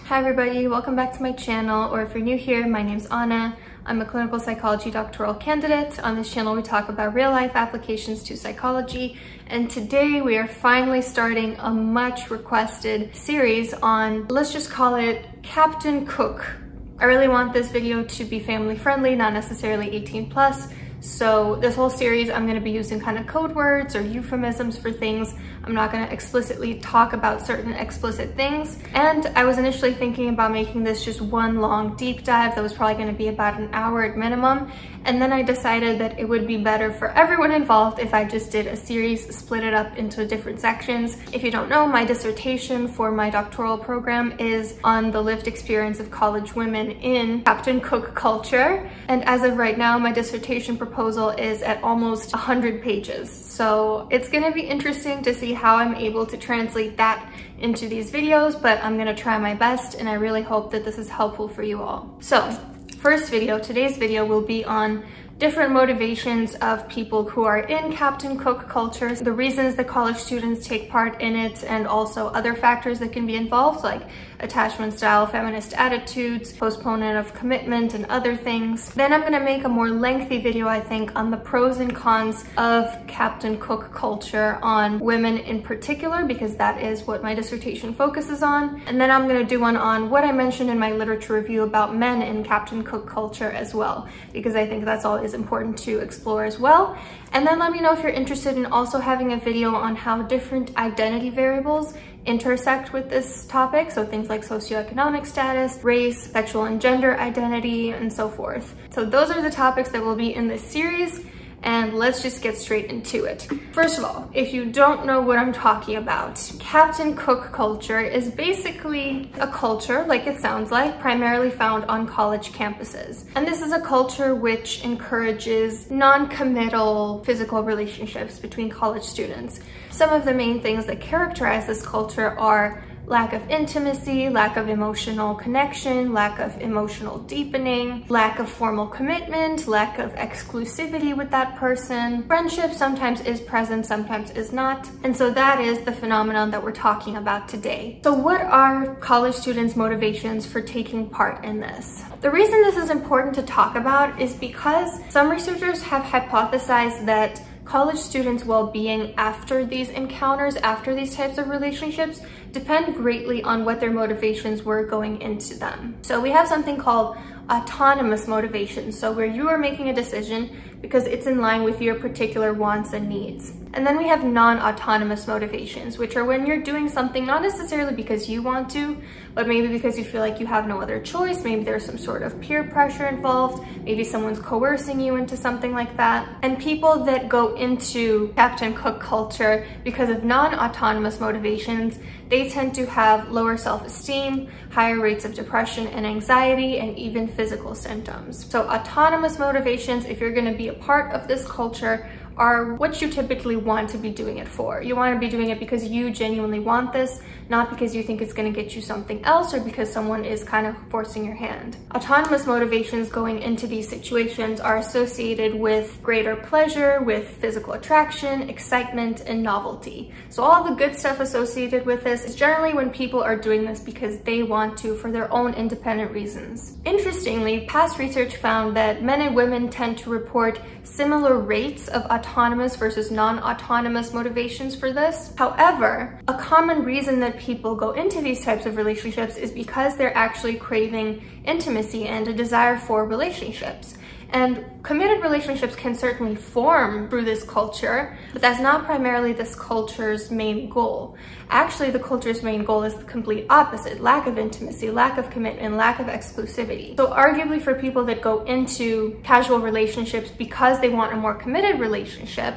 Hi everybody, welcome back to my channel, or if you're new here, my name's Anna. I'm a clinical psychology doctoral candidate. On this channel we talk about real-life applications to psychology, and today we are finally starting a much requested series on, let's just call it Captain Cook. I really want this video to be family friendly, not necessarily 18 plus. So this whole series I'm going to be using kind of code words or euphemisms for things. I'm not going to explicitly talk about certain explicit things. And I was initially thinking about making this just one long deep dive that was probably going to be about an hour at minimum. And then I decided that it would be better for everyone involved if I just did a series, split it up into different sections. If you don't know, my dissertation for my doctoral program is on the lived experience of college women in Captain Cook culture. And as of right now, my dissertation proposal is at almost 100 pages. So it's gonna be interesting to see how I'm able to translate that into these videos, but I'm gonna try my best, and I really hope that this is helpful for you all. So today's video will be on different motivations of people who are in Captain Cook culture, the reasons that college students take part in it, and also other factors that can be involved, like attachment style, feminist attitudes, postponement of commitment, and other things. Then I'm gonna make a more lengthy video, I think, on the pros and cons of Captain Cook culture on women in particular, because that is what my dissertation focuses on. And then I'm gonna do one on what I mentioned in my literature review about men in Captain Cook culture as well, because I think that's always important to explore as well. And then let me know if you're interested in also having a video on how different identity variables intersect with this topic. So things like socioeconomic status, race, sexual and gender identity, and so forth. So those are the topics that will be in this series. And let's just get straight into it. First of all, if you don't know what I'm talking about, Captain Cook culture is basically a culture, like it sounds like, primarily found on college campuses. And this is a culture which encourages non-committal physical relationships between college students. Some of the main things that characterize this culture are lack of intimacy, lack of emotional connection, lack of emotional deepening, lack of formal commitment, lack of exclusivity with that person. Friendship sometimes is present, sometimes is not. And so that is the phenomenon that we're talking about today. So what are college students' motivations for taking part in this? The reason this is important to talk about is because some researchers have hypothesized that college students' well-being after these encounters, after these types of relationships, depend greatly on what their motivations were going into them. So we have something called autonomous motivations, so where you are making a decision because it's in line with your particular wants and needs. And then we have non-autonomous motivations, which are when you're doing something not necessarily because you want to, but maybe because you feel like you have no other choice. Maybe there's some sort of peer pressure involved. Maybe someone's coercing you into something like that. And people that go into Captain Cook culture because of non-autonomous motivations, they tend to have lower self-esteem, higher rates of depression and anxiety, and even physical symptoms. So autonomous motivations, if you're going to be a part of this culture, are what you typically want to be doing it for. You want to be doing it because you genuinely want this, not because you think it's going to get you something else or because someone is kind of forcing your hand. Autonomous motivations going into these situations are associated with greater pleasure, with physical attraction, excitement, and novelty. So all the good stuff associated with this is generally when people are doing this because they want to for their own independent reasons. Interestingly, past research found that men and women tend to report similar rates of autonomous versus non-autonomous motivations for this. However, a common reason that people go into these types of relationships is because they're actually craving intimacy and a desire for relationships. And committed relationships can certainly form through this culture, but that's not primarily this culture's main goal. Actually, the culture's main goal is the complete opposite: lack of intimacy, lack of commitment, lack of exclusivity. So arguably for people that go into casual relationships because they want a more committed relationship,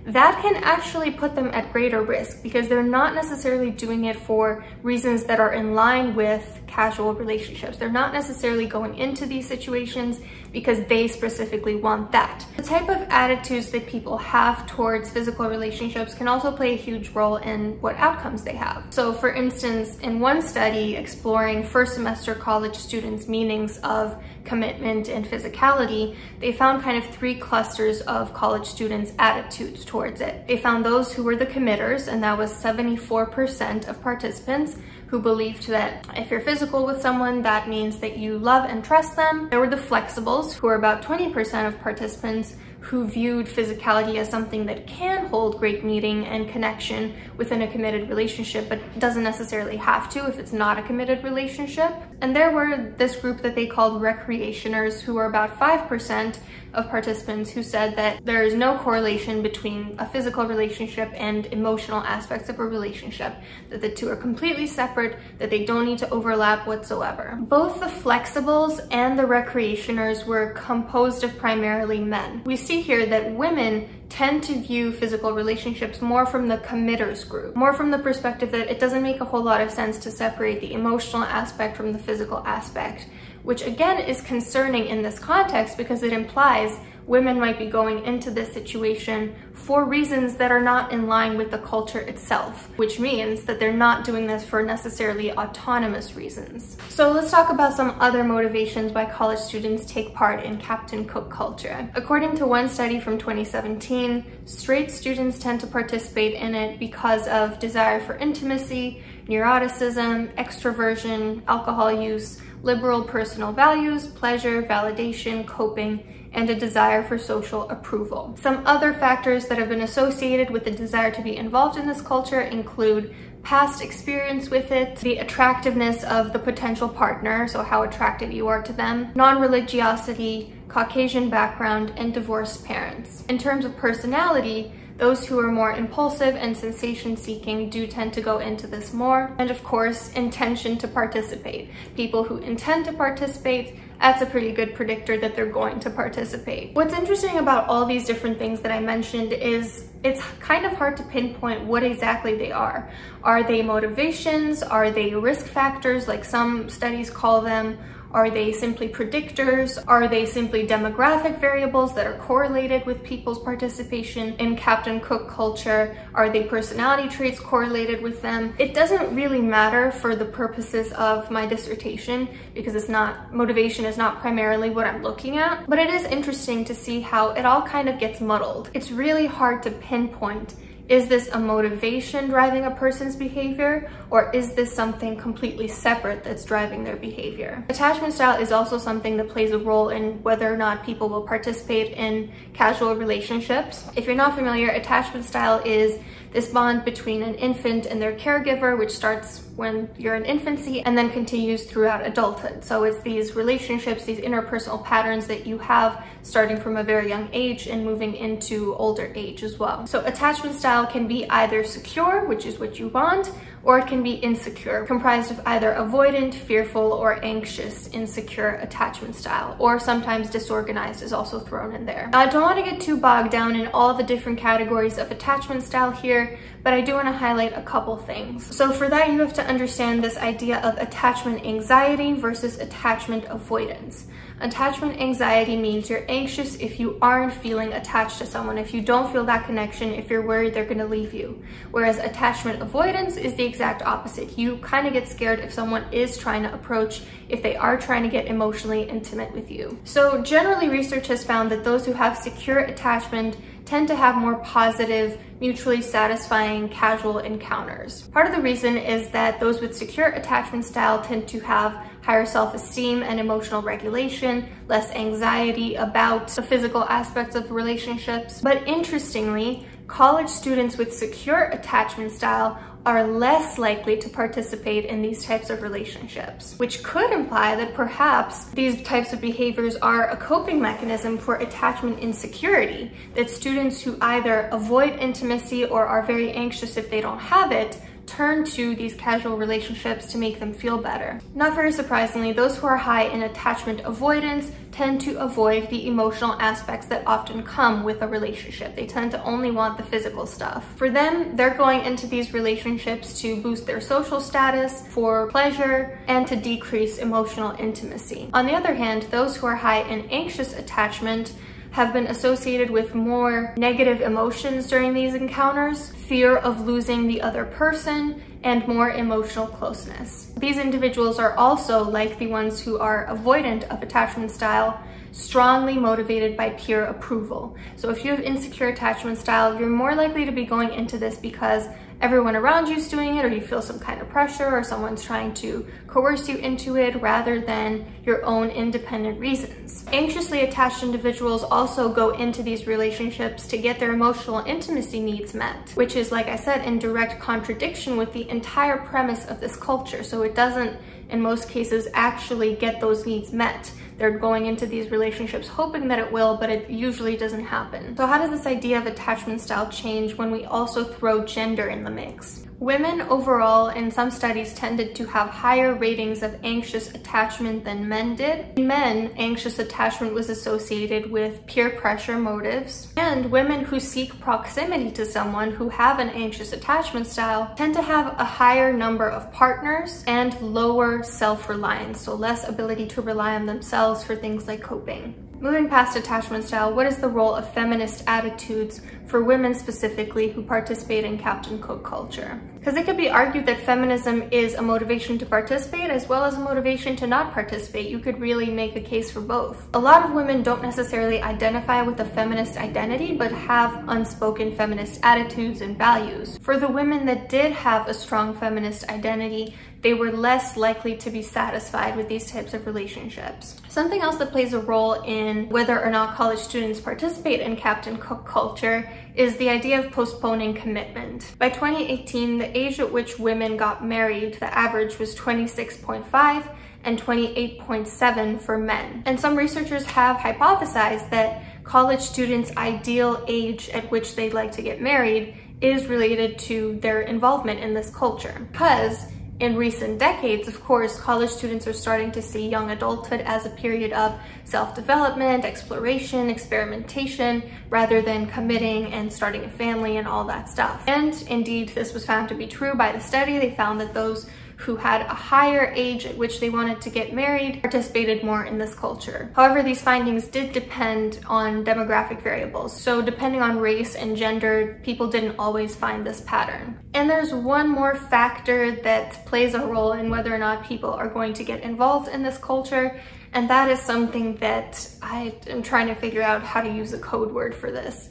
that can actually put them at greater risk because they're not necessarily doing it for reasons that are in line with casual relationships. They're not necessarily going into these situations because they specifically want that. The type of attitudes that people have towards physical relationships can also play a huge role in what outcomes they have. So for instance, in one study exploring first semester college students' meanings of commitment and physicality, they found kind of three clusters of college students' attitudes towards it. They found those who were the committers, and that was 74% of participants, who believed that if you're physical with someone, that means that you love and trust them. There were the flexibles, who were about 20% of participants, who viewed physicality as something that can hold great meaning and connection within a committed relationship, but doesn't necessarily have to if it's not a committed relationship. And there were this group that they called recreationers, who were about 5% of participants, who said that there is no correlation between a physical relationship and emotional aspects of a relationship, that the two are completely separate, that they don't need to overlap whatsoever. Both the flexibles and the recreationers were composed of primarily men. We see here that women tend to view physical relationships more from the committers group, more from the perspective that it doesn't make a whole lot of sense to separate the emotional aspect from the physical aspect, which again is concerning in this context because it implies women might be going into this situation for reasons that are not in line with the culture itself, which means that they're not doing this for necessarily autonomous reasons. So let's talk about some other motivations why college students take part in Captain Cook culture. According to one study from 2017, straight students tend to participate in it because of desire for intimacy, neuroticism, extroversion, alcohol use, liberal personal values, pleasure, validation, coping, and a desire for social approval. Some other factors that have been associated with the desire to be involved in this culture include past experience with it, the attractiveness of the potential partner, so how attracted you are to them, non-religiosity, Caucasian background, and divorced parents. In terms of personality, those who are more impulsive and sensation-seeking do tend to go into this more. And of course, intention to participate. People who intend to participate, that's a pretty good predictor that they're going to participate. What's interesting about all these different things that I mentioned is it's kind of hard to pinpoint what exactly they are. Are they motivations? Are they risk factors, like some studies call them? Are they simply predictors? Are they simply demographic variables that are correlated with people's participation in Captain Cook culture? Are they personality traits correlated with them? It doesn't really matter for the purposes of my dissertation because motivation is not primarily what I'm looking at, but it is interesting to see how it all kind of gets muddled. It's really hard to pinpoint, is this a motivation driving a person's behavior, or is this something completely separate that's driving their behavior? Attachment style is also something that plays a role in whether or not people will participate in casual relationships. If you're not familiar, attachment style is this bond between an infant and their caregiver, which starts when you're in infancy and then continues throughout adulthood. So it's these relationships, these interpersonal patterns that you have starting from a very young age and moving into older age as well. So attachment style can be either secure, which is what you want, or it can be insecure, comprised of either avoidant, fearful, or anxious, insecure attachment style, or sometimes disorganized is also thrown in there. I don't want to get too bogged down in all the different categories of attachment style here, but I do want to highlight a couple things. So for that, you have to understand this idea of attachment anxiety versus attachment avoidance. Attachment anxiety means you're anxious if you aren't feeling attached to someone, if you don't feel that connection, if you're worried they're going to leave you. Whereas attachment avoidance is the exact opposite. You kind of get scared if someone is trying to approach, if they are trying to get emotionally intimate with you. So generally, research has found that those who have secure attachment tend to have more positive, mutually satisfying casual encounters. Part of the reason is that those with secure attachment style tend to have higher self-esteem and emotional regulation, less anxiety about the physical aspects of relationships. But interestingly, college students with secure attachment style are less likely to participate in these types of relationships, which could imply that perhaps these types of behaviors are a coping mechanism for attachment insecurity, that students who either avoid intimacy or are very anxious if they don't have it turn to these casual relationships to make them feel better. Not very surprisingly, those who are high in attachment avoidance tend to avoid the emotional aspects that often come with a relationship. They tend to only want the physical stuff. For them, they're going into these relationships to boost their social status, for pleasure, and to decrease emotional intimacy. On the other hand, those who are high in anxious attachment have been associated with more negative emotions during these encounters, fear of losing the other person, and more emotional closeness. These individuals are also, like the ones who are avoidant of attachment style, strongly motivated by peer approval. So if you have insecure attachment style, you're more likely to be going into this because everyone around you is doing it, or you feel some kind of pressure, or someone's trying to coerce you into it rather than your own independent reasons. Anxiously attached individuals also go into these relationships to get their emotional intimacy needs met, which is, like I said, in direct contradiction with the entire premise of this culture. So it doesn't, in most cases, actually get those needs met. They're going into these relationships hoping that it will, but it usually doesn't happen. So how does this idea of attachment style change when we also throw gender in the mix? Women overall, in some studies, tended to have higher ratings of anxious attachment than men did. In men, anxious attachment was associated with peer pressure motives, and women who seek proximity to someone who have an anxious attachment style tend to have a higher number of partners and lower self-reliance, so less ability to rely on themselves for things like coping. Moving past attachment style, what is the role of feminist attitudes for women specifically who participate in Captain Cook culture? Because it could be argued that feminism is a motivation to participate as well as a motivation to not participate. You could really make a case for both. A lot of women don't necessarily identify with a feminist identity, but have unspoken feminist attitudes and values. For the women that did have a strong feminist identity, they were less likely to be satisfied with these types of relationships. Something else that plays a role in whether or not college students participate in Captain Cook culture is the idea of postponing commitment. By 2018, the age at which women got married, the average was 26.5 and 28.7 for men. And some researchers have hypothesized that college students' ideal age at which they'd like to get married is related to their involvement in this culture. Because in recent decades, of course, college students are starting to see young adulthood as a period of self-development, exploration, experimentation, rather than committing and starting a family and all that stuff. And indeed, this was found to be true by the study. They found that those who had a higher age at which they wanted to get married participated more in this culture. However, these findings did depend on demographic variables. So depending on race and gender, people didn't always find this pattern. And there's one more factor that plays a role in whether or not people are going to get involved in this culture, and that is something that I am trying to figure out how to use a code word for this.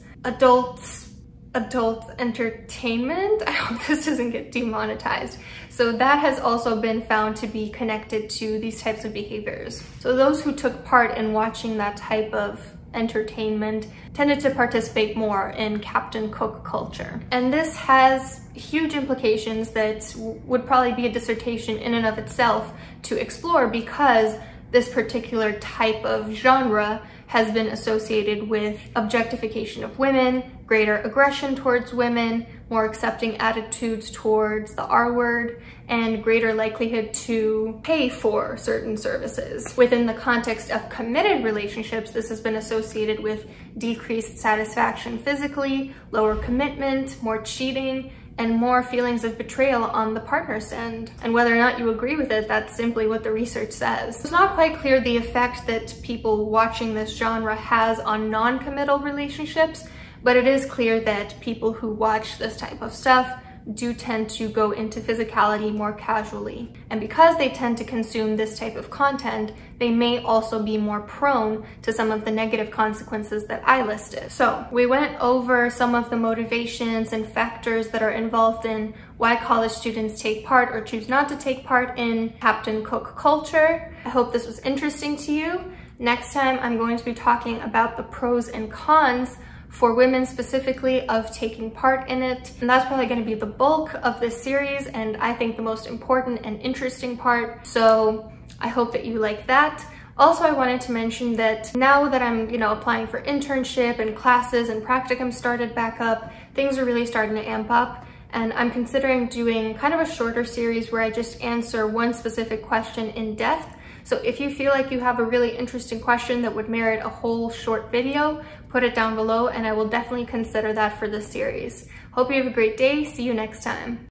Adult entertainment. I hope this doesn't get demonetized. So that has also been found to be connected to these types of behaviors. So those who took part in watching that type of entertainment tended to participate more in Captain Cook culture. And this has huge implications that would probably be a dissertation in and of itself to explore, because this particular type of genre has been associated with objectification of women, greater aggression towards women, more accepting attitudes towards the R word, and greater likelihood to pay for certain services. Within the context of committed relationships, this has been associated with decreased satisfaction physically, lower commitment, more cheating, and more feelings of betrayal on the partner's end. And whether or not you agree with it, that's simply what the research says. It's not quite clear the effect that people watching this genre has on non-committal relationships, but it is clear that people who watch this type of stuff do tend to go into physicality more casually. And because they tend to consume this type of content, they may also be more prone to some of the negative consequences that I listed. So we went over some of the motivations and factors that are involved in why college students take part or choose not to take part in Captain Cook culture. I hope this was interesting to you. Next time, I'm going to be talking about the pros and cons for women specifically of taking part in it. And that's probably going to be the bulk of this series, and I think the most important and interesting part. So I hope that you like that. Also, I wanted to mention that now that I'm, applying for internship and classes and practicum started back up, things are really starting to amp up. And I'm considering doing kind of a shorter series where I just answer one specific question in depth. So if you feel like you have a really interesting question that would merit a whole short video, put it down below and I will definitely consider that for this series. Hope you have a great day. See you next time.